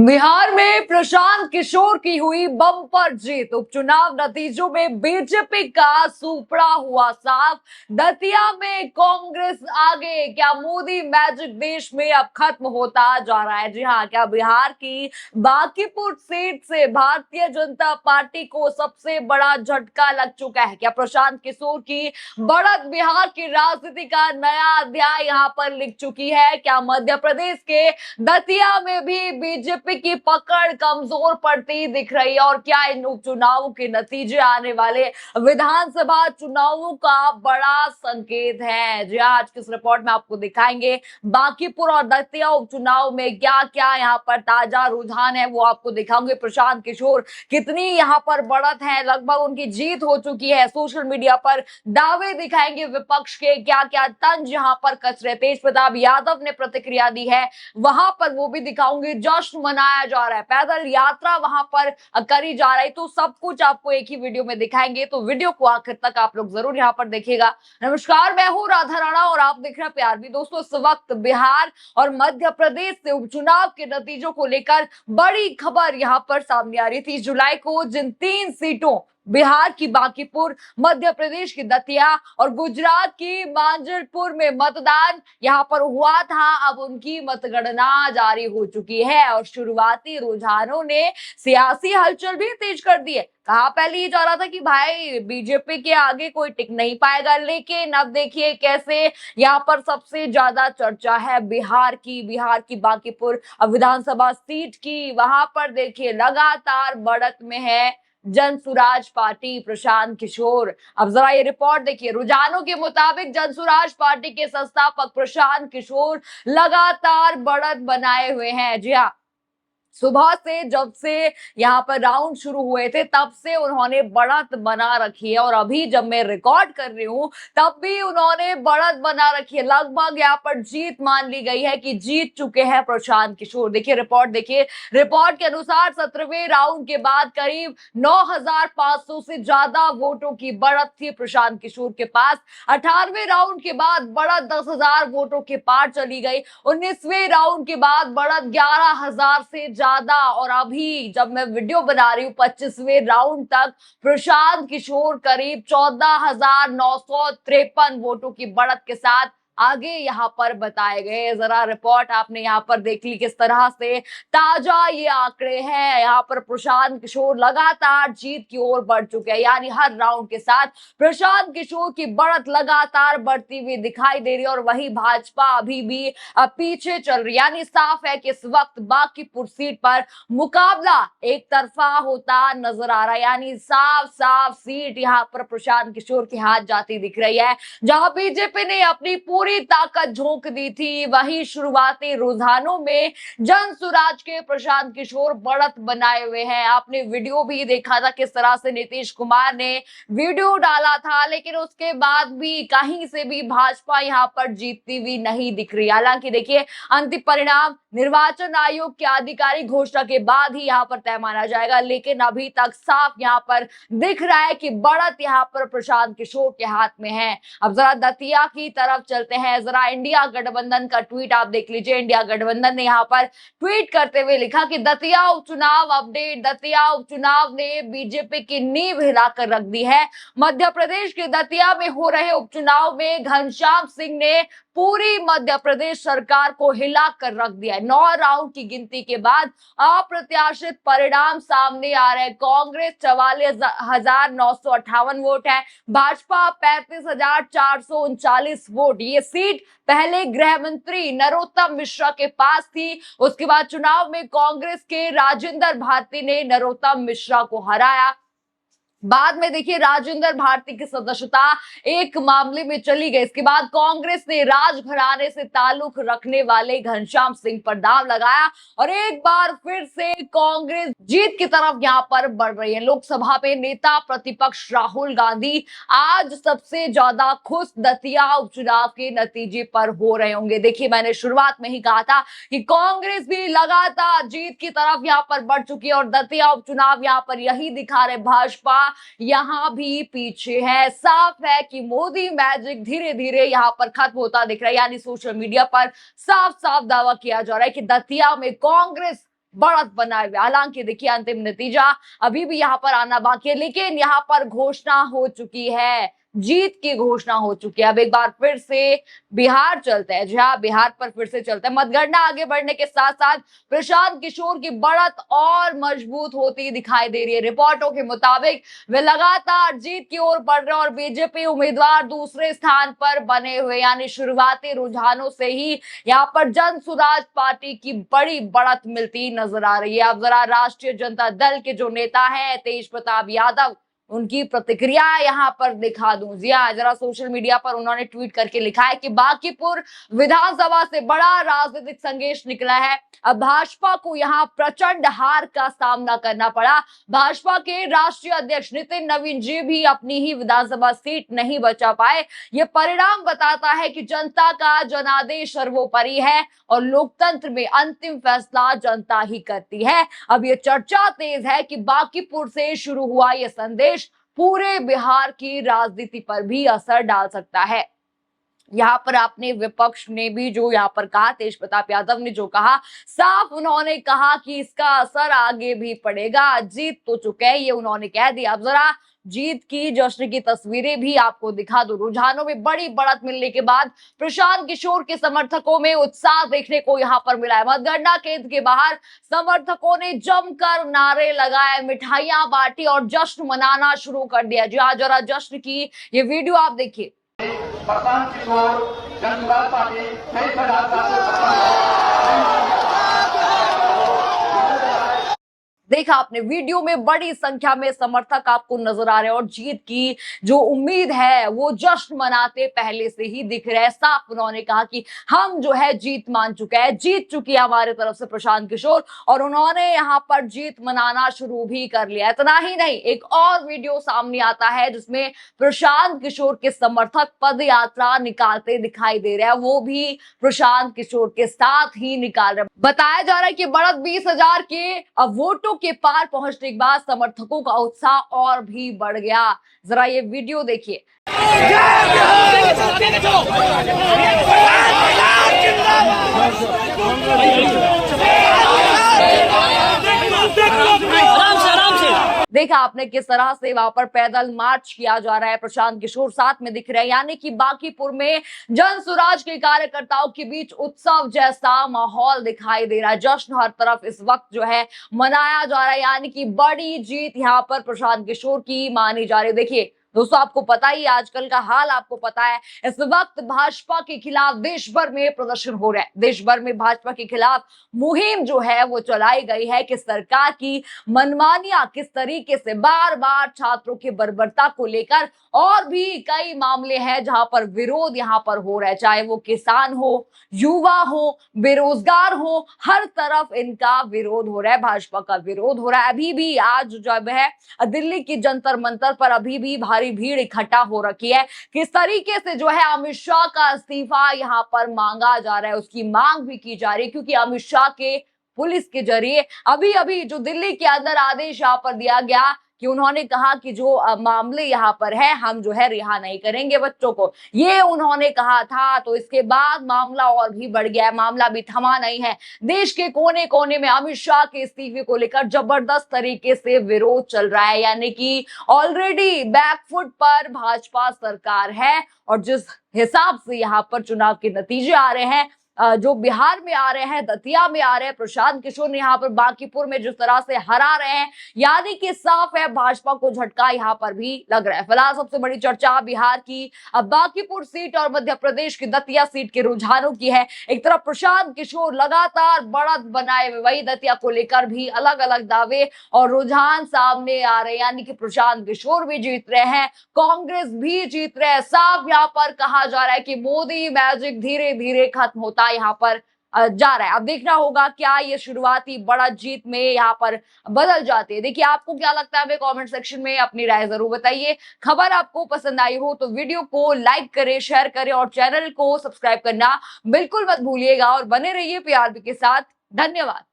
बिहार में प्रशांत किशोर की हुई बम्पर जीत। उपचुनाव नतीजों में बीजेपी का सुपड़ा हुआ साफ। दतिया में कांग्रेस आगे। क्या मोदी मैजिक देश में अब खत्म होता जा रहा है? जी हाँ, क्या बिहार की बांकीपुर सीट से भारतीय जनता पार्टी को सबसे बड़ा झटका लग चुका है? क्या प्रशांत किशोर की बढ़त बिहार की राजनीति का नया अध्याय यहाँ पर लिख चुकी है? क्या मध्य प्रदेश के दतिया में भी बीजेपी की पकड़ कमजोर पड़ती दिख रही है? और क्या इन उपचुनावों के नतीजे आने वाले विधानसभा चुनावों का बड़ा संकेत है? जी आज की इस रिपोर्ट में आपको दिखाएंगे बांकीपुर और दतिया उपचुनाव में क्या क्या यहाँ पर ताजा रुझान है, वो आपको दिखाऊंगे। प्रशांत किशोर कितनी यहाँ पर बढ़त है, लगभग उनकी जीत हो चुकी है। सोशल मीडिया पर दावे दिखाएंगे विपक्ष के, क्या क्या तंज यहाँ पर कस रहे। तेज प्रताप यादव ने प्रतिक्रिया दी है, वहां पर वो भी दिखाऊंगी। जश्न मनाया जा रहा है, पैदल यात्रा वहां पर करी जा रही, तो सब कुछ आपको एक ही वीडियो में दिखाएंगे, तो वीडियो को आखिर तक आप लोग जरूर यहाँ पर देखिएगा। नमस्कार, मैं हूँ राधा राणा और आप देख रहे हैं प्यार भी। दोस्तों, इस वक्त बिहार और मध्य प्रदेश से उपचुनाव के नतीजों को लेकर बड़ी खबर यहाँ पर सामने आ रही थी। 30 जुलाई को जिन 3 सीटों, बिहार की बांकीपुर, मध्य प्रदेश की दतिया और गुजरात की मांजलपुर में मतदान यहाँ पर हुआ था, अब उनकी मतगणना जारी हो चुकी है और शुरुआती रुझानों ने सियासी हलचल भी तेज कर दी है। कहा पहले ये जा रहा था कि भाई बीजेपी के आगे कोई टिक नहीं पाएगा, लेकिन अब देखिए कैसे यहाँ पर सबसे ज्यादा चर्चा है बिहार की बांकीपुर विधानसभा सीट की। वहां पर देखिए लगातार बढ़त में है जनसुराज पार्टी, प्रशांत किशोर। अब जरा ये रिपोर्ट देखिए। रुझानों के मुताबिक जनसुराज पार्टी के संस्थापक प्रशांत किशोर लगातार बढ़त बनाए हुए हैं। जी हाँ, सुबह से जब से यहाँ पर राउंड शुरू हुए थे तब से उन्होंने बढ़त बना रखी है, और अभी जब मैं रिकॉर्ड कर रही हूँ तब भी उन्होंने बढ़त बना रखी है। लगभग यहाँ पर जीत मान ली गई है कि जीत चुके हैं प्रशांत किशोर। देखिए रिपोर्ट देखिए। रिपोर्ट के अनुसार 17वें राउंड के बाद करीब 9,500 से ज्यादा वोटों की बढ़त थी प्रशांत किशोर के पास। 18वें राउंड के बाद बढ़त 10,000 वोटों के पार चली गई। 19वें राउंड के बाद बढ़त 11,000 से ज्यादा, और अभी जब मैं वीडियो बना रही हूँ 25वें राउंड तक प्रशांत किशोर करीब 14,953 वोटों की बढ़त के साथ आगे यहाँ पर बताए गए। जरा रिपोर्ट आपने यहाँ पर देख ली किस तरह से ताजा ये आंकड़े हैं। यहाँ पर प्रशांत किशोर लगातार जीत की ओर बढ़ चुके हैं, यानी हर राउंड के साथ प्रशांत किशोर की बढ़त लगातार बढ़ती हुई दिखाई दे रही है, और वही भाजपा अभी भी पीछे चल रही है। यानी साफ है कि इस वक्त बांकीपुर सीट पर मुकाबला एक तरफा होता नजर आ रहा है, यानी साफ साफ सीट यहाँ पर प्रशांत किशोर के हाथ जाती दिख रही है। जहां बीजेपी ने अपनी पूरी ताकत झोंक दी थी, वही शुरुआती रुझानों में जनसुराज के प्रशांत किशोर बढ़त बनाए हुए हैं। आपने वीडियो भी देखा था किस तरह से नीतीश कुमार ने वीडियो डाला था, लेकिन उसके बाद भी कहीं से भी भाजपा यहाँ पर जीतती हुई नहीं दिख रही। हालांकि देखिए अंतिम परिणाम निर्वाचन आयोग के आधिकारिक घोषणा के बाद ही यहाँ पर तय माना जाएगा, लेकिन अभी तक साफ यहाँ पर दिख रहा है कि बढ़त यहाँ पर प्रशांत किशोर के हाथ में है। अब जरा दतिया की तरफ चलते हैं। जरा इंडिया गठबंधन का ट्वीट आप देख लीजिए। इंडिया गठबंधन ने यहाँ पर ट्वीट करते हुए लिखा कि दतिया उपचुनाव अपडेट। दतिया उपचुनाव ने बीजेपी की नींव हिलाकर रख दी है। मध्य प्रदेश के दतिया में हो रहे उपचुनाव में घनश्याम सिंह ने पूरी मध्य प्रदेश सरकार को हिला कर रख दिया है। 9 राउंड की गिनती के बाद अप्रत्याशित परिणाम सामने आ रहे हैं। कांग्रेस 44,958 वोट है, भाजपा 35,439 वोट। ये सीट पहले गृह मंत्री नरोत्तम मिश्रा के पास थी। उसके बाद चुनाव में कांग्रेस के राजेंद्र भारती ने नरोत्तम मिश्रा को हराया। बाद में देखिए राजेंद्र भारती की सदस्यता एक मामले में चली गई। इसके बाद कांग्रेस ने राजघराने से ताल्लुक रखने वाले घनश्याम सिंह पर दांव लगाया, और एक बार फिर से कांग्रेस जीत की तरफ यहाँ पर बढ़ रही है। लोकसभा में नेता प्रतिपक्ष राहुल गांधी आज सबसे ज्यादा खुश दतिया उपचुनाव के नतीजे पर हो रहे होंगे। देखिए मैंने शुरुआत में ही कहा था कि कांग्रेस भी लगातार जीत की तरफ यहाँ पर बढ़ चुकी है, और दतिया उपचुनाव यहाँ पर यही दिखा रहे भाजपा यहां भी पीछे है। साफ है कि मोदी मैजिक धीरे धीरे यहां पर खत्म होता दिख रहा है, यानी सोशल मीडिया पर साफ साफ दावा किया जा रहा है कि दतिया में कांग्रेस बढ़त बनाए हुए। हालांकि देखिए अंतिम नतीजा अभी भी यहाँ पर आना बाकी है, लेकिन यहाँ पर घोषणा हो चुकी है, जीत की घोषणा हो चुकी है। अब एक बार फिर से बिहार चलते हैं। जी हाँ, बिहार पर फिर से चलते हैं। मतगणना आगे बढ़ने के साथ साथ प्रशांत किशोर की बढ़त और मजबूत होती दिखाई दे रही है। रिपोर्टों के मुताबिक वे लगातार जीत की ओर बढ़ रहे हैं और बीजेपी उम्मीदवार दूसरे स्थान पर बने हुए, यानी शुरुआती रुझानों से ही यहाँ पर जन सुराज पार्टी की बड़ी बढ़त मिलती नजर आ रही है। अब जरा राष्ट्रीय जनता दल के जो नेता हैं तेज प्रताप यादव, उनकी प्रतिक्रिया यहाँ पर दिखा दूं। जी हाँ, जरा सोशल मीडिया पर उन्होंने ट्वीट करके लिखा है कि बांकीपुर विधानसभा से बड़ा राजनीतिक संदेश निकला है। अब भाजपा को यहाँ प्रचंड हार का सामना करना पड़ा। भाजपा के राष्ट्रीय अध्यक्ष नितिन नवीन जी भी अपनी ही विधानसभा सीट नहीं बचा पाए। ये परिणाम बताता है कि जनता का जनादेश सर्वोपरि है और लोकतंत्र में अंतिम फैसला जनता ही करती है। अब ये चर्चा तेज है कि बांकीपुर से शुरू हुआ ये संदेश पूरे बिहार की राजनीति पर भी असर डाल सकता है। यहाँ पर आपने विपक्ष ने भी जो यहाँ पर कहा, तेज प्रताप यादव ने जो कहा, साफ उन्होंने कहा कि इसका असर आगे भी पड़ेगा। जीत तो चुके हैं, ये उन्होंने कह दिया। अब जरा जीत की जश्न की तस्वीरें भी आपको दिखा दो। रुझानों में बड़ी बढ़त मिलने के बाद प्रशांत किशोर के समर्थकों में उत्साह देखने को यहाँ पर मिला है। मतगणना केंद्र के बाहर समर्थकों ने जमकर नारे लगाए, मिठाइयां बांटी और जश्न मनाना शुरू कर दिया। जी हाँ, जरा जश्न की ये वीडियो आप देखिए। प्रशांत किशोर जनसुराज पार्टी देखा आपने वीडियो में बड़ी संख्या में समर्थक आपको नजर आ रहे हैं और जीत की जो उम्मीद है वो जश्न मनाते पहले से ही दिख रहे हैं। साफ उन्होंने कहा कि हम जो है जीत मान चुके हैं, जीत चुकी है हमारे तरफ से प्रशांत किशोर, और उन्होंने यहाँ पर जीत मनाना शुरू भी कर लिया। इतना ही नहीं, एक और वीडियो सामने आता है जिसमें प्रशांत किशोर के समर्थक पद यात्रा निकालते दिखाई दे रहे हैं। वो भी प्रशांत किशोर के साथ ही निकाल रहे। बताया जा रहा है कि बढ़त 20,000 के वोटों के पार पहुंचने के बाद समर्थकों का उत्साह और भी बढ़ गया। जरा ये वीडियो देखिए। देखा आपने किस तरह से वहां पर पैदल मार्च किया जा रहा है, प्रशांत किशोर साथ में दिख रहे हैं, यानी कि बांकीपुर में जन सुराज के कार्यकर्ताओं के बीच उत्सव जैसा माहौल दिखाई दे रहा है। जश्न हर तरफ इस वक्त जो है मनाया जा रहा है, यानी कि बड़ी जीत यहाँ पर प्रशांत किशोर की मानी जा रही है। देखिए दोस्तों, आपको पता ही आजकल का हाल आपको पता है, इस वक्त भाजपा के खिलाफ देश भर में प्रदर्शन हो रहा है। देश भर में भाजपा के खिलाफ मुहिम जो है वो चलाई गई है कि सरकार की मनमानियां किस तरीके से बार बार छात्रों की बर्बरता को लेकर और भी कई मामले हैं जहां पर विरोध यहाँ पर हो रहा है, चाहे वो किसान हो, युवा हो, बेरोजगार हो, हर तरफ इनका विरोध हो रहा है, भाजपा का विरोध हो रहा है। अभी भी आज जब है दिल्ली की जंतर मंतर पर अभी भी भारी भीड़ इकट्ठा हो रखी है। किस तरीके से जो है अमित शाह का इस्तीफा यहाँ पर मांगा जा रहा है, उसकी मांग भी की जा रही है, क्योंकि अमित शाह के पुलिस के जरिए अभी अभी जो दिल्ली के अंदर आदेश यहाँ पर दिया गया कि उन्होंने कहा कि जो मामले यहाँ पर है हम जो है रिहा नहीं करेंगे बच्चों को, ये उन्होंने कहा था। तो इसके बाद मामला और भी बढ़ गया है, मामला भी थमा नहीं है। देश के कोने कोने में अमित शाह के इस्तीफे को लेकर जबरदस्त तरीके से विरोध चल रहा है, यानी कि ऑलरेडी बैकफुट पर भाजपा सरकार है। और जिस हिसाब से यहाँ पर चुनाव के नतीजे आ रहे हैं, जो बिहार में आ रहे हैं, दतिया में आ रहे हैं, प्रशांत किशोर ने यहाँ पर बांकीपुर में जिस तरह से हरा रहे हैं, यानी कि साफ है भाजपा को झटका यहाँ पर भी लग रहा है। फिलहाल सबसे बड़ी चर्चा बिहार की बांकीपुर सीट और मध्य प्रदेश की दतिया सीट के रुझानों की है। एक तरफ प्रशांत किशोर लगातार बढ़त बनाए हुए, वही दतिया को लेकर भी अलग अलग दावे और रुझान सामने आ रहे हैं, यानी कि प्रशांत किशोर भी जीत रहे हैं, कांग्रेस भी जीत रहे हैं। साफ यहाँ पर कहा जा रहा है कि मोदी मैजिक धीरे धीरे खत्म होता यहाँ पर जा रहा है। अब देखना होगा क्या ये शुरुआती बड़ा जीत में यहाँ पर बदल जाती है। देखिए आपको क्या लगता है, हमें कमेंट सेक्शन में अपनी राय जरूर बताइए। खबर आपको पसंद आई हो तो वीडियो को लाइक करें, शेयर करें और चैनल को सब्सक्राइब करना बिल्कुल मत भूलिएगा और बने रहिए पीआरबी के साथ। धन्यवाद।